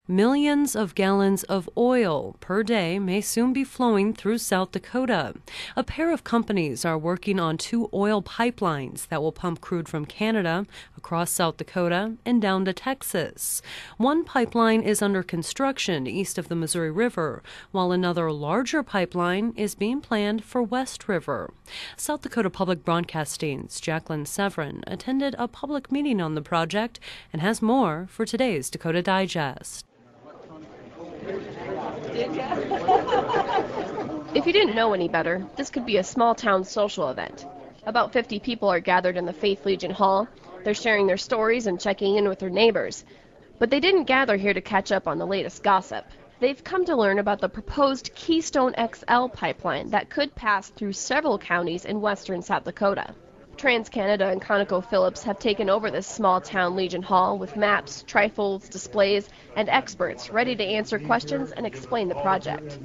Millions of gallons of oil per day may soon be flowing through South Dakota. A pair of companies are working on 2 oil pipelines that will pump crude from Canada across South Dakota and down to Texas. One pipeline is under construction east of the Missouri River, while another larger pipeline is being planned for West River. South Dakota Public Broadcasting's Jacqueline Severin attended a public meeting on the project and has more for today's Dakota Digest. If you didn't know any better, this could be a small-town social event. About 50 people are gathered in the Faith Legion Hall. They're sharing their stories and checking in with their neighbors. But they didn't gather here to catch up on the latest gossip. They've come to learn about the proposed Keystone XL pipeline that could pass through several counties in western South Dakota. TransCanada and ConocoPhillips have taken over this small-town Legion Hall with maps, trifolds, displays, and experts ready to answer questions and explain the project.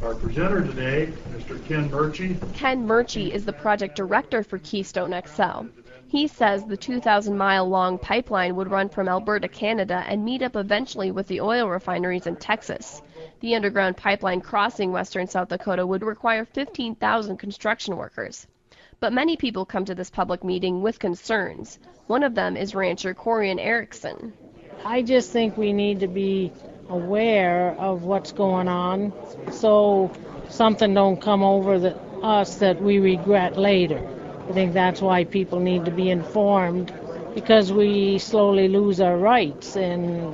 Our presenter today, Mr. Ken Murchie. Ken Murchie is the project director for Keystone XL. He says the 2,000-mile-long pipeline would run from Alberta, Canada, and meet up eventually with the oil refineries in Texas. The underground pipeline crossing western South Dakota would require 15,000 construction workers. But many people come to this public meeting with concerns. One of them is rancher Corian Erickson. I just think we need to be aware of what's going on so something don't come over us that we regret later. I think that's why people need to be informed, because we slowly lose our rights, and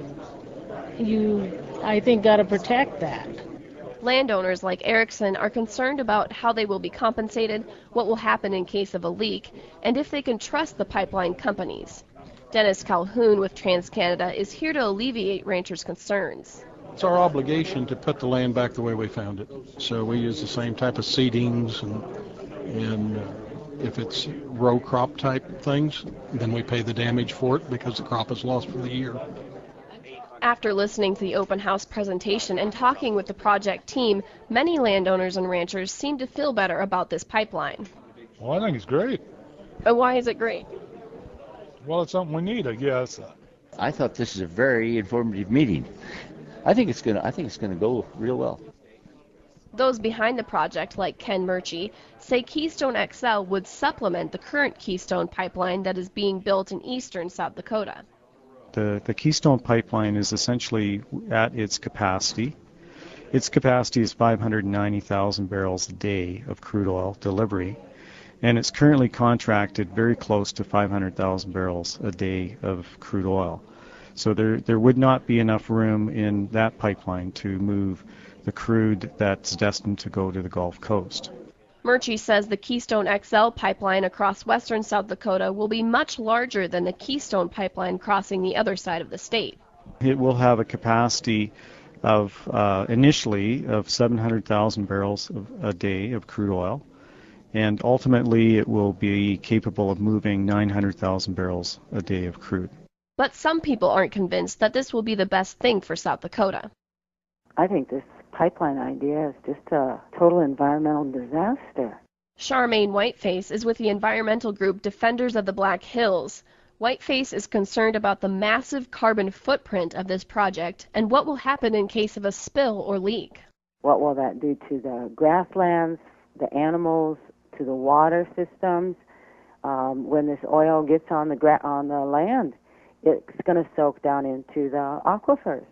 I think, got to protect that. Landowners like Erickson are concerned about how they will be compensated, what will happen in case of a leak, and if they can trust the pipeline companies. Dennis Calhoun with TransCanada is here to alleviate ranchers' concerns. It's our obligation to put the land back the way we found it. So we use the same type of seedings, and if it's row crop type things, then we pay the damage for it because the crop is lost for the year. After listening to the open house presentation and talking with the project team, many landowners and ranchers seem to feel better about this pipeline. Well, I think it's great. Why is it great? Well, it's something we need, I guess. I thought this is a very informative meeting. I think it's gonna go real well. Those behind the project, like Ken Murchie, say Keystone XL would supplement the current Keystone pipeline that is being built in eastern South Dakota. The Keystone pipeline is essentially at its capacity. Its capacity is 590,000 barrels a day of crude oil delivery, and it's currently contracted very close to 500,000 barrels a day of crude oil. So there would not be enough room in that pipeline to move the crude that's destined to go to the Gulf Coast. Murchie says the Keystone XL pipeline across western South Dakota will be much larger than the Keystone pipeline crossing the other side of the state. It will have a capacity of initially of 700,000 barrels a day of crude oil, and ultimately it will be capable of moving 900,000 barrels a day of crude. But some people aren't convinced that this will be the best thing for South Dakota. I think this pipeline idea is just a total environmental disaster. Charmaine Whiteface is with the environmental group Defenders of the Black Hills. Whiteface is concerned about the massive carbon footprint of this project and what will happen in case of a spill or leak. What will that do to the grasslands, the animals, to the water systems? When this oil gets on the land, it's going to soak down into the aquifers.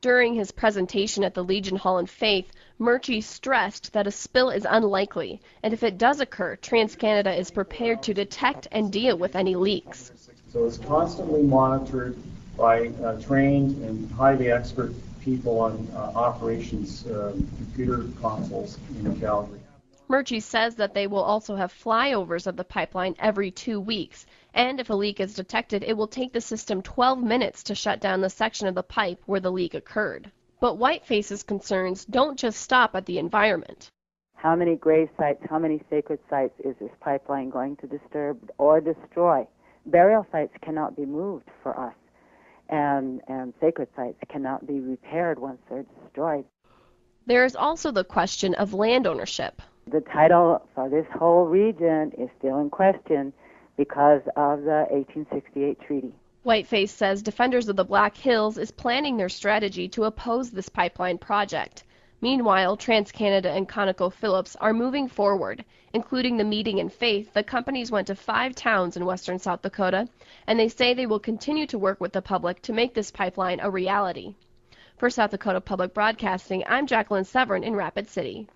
During his presentation at the Legion Hall in Faith, Murchie stressed that a spill is unlikely, and if it does occur, TransCanada is prepared to detect and deal with any leaks. So it's constantly monitored by trained and highly expert people on operations computer consoles in Calgary. Murchie says that they will also have flyovers of the pipeline every 2 weeks, and if a leak is detected, it will take the system 12 minutes to shut down the section of the pipe where the leak occurred. But Whiteface's concerns don't just stop at the environment. How many grave sites, how many sacred sites is this pipeline going to disturb or destroy? Burial sites cannot be moved for us, and sacred sites cannot be repaired once they're destroyed. There is also the question of land ownership. The title for this whole region is still in question because of the 1868 treaty. Whiteface says Defenders of the Black Hills is planning their strategy to oppose this pipeline project. Meanwhile, TransCanada and ConocoPhillips are moving forward, including the meeting in Faith. The companies went to 5 towns in western South Dakota, and they say they will continue to work with the public to make this pipeline a reality. For South Dakota Public Broadcasting, I'm Jacqueline Severin in Rapid City.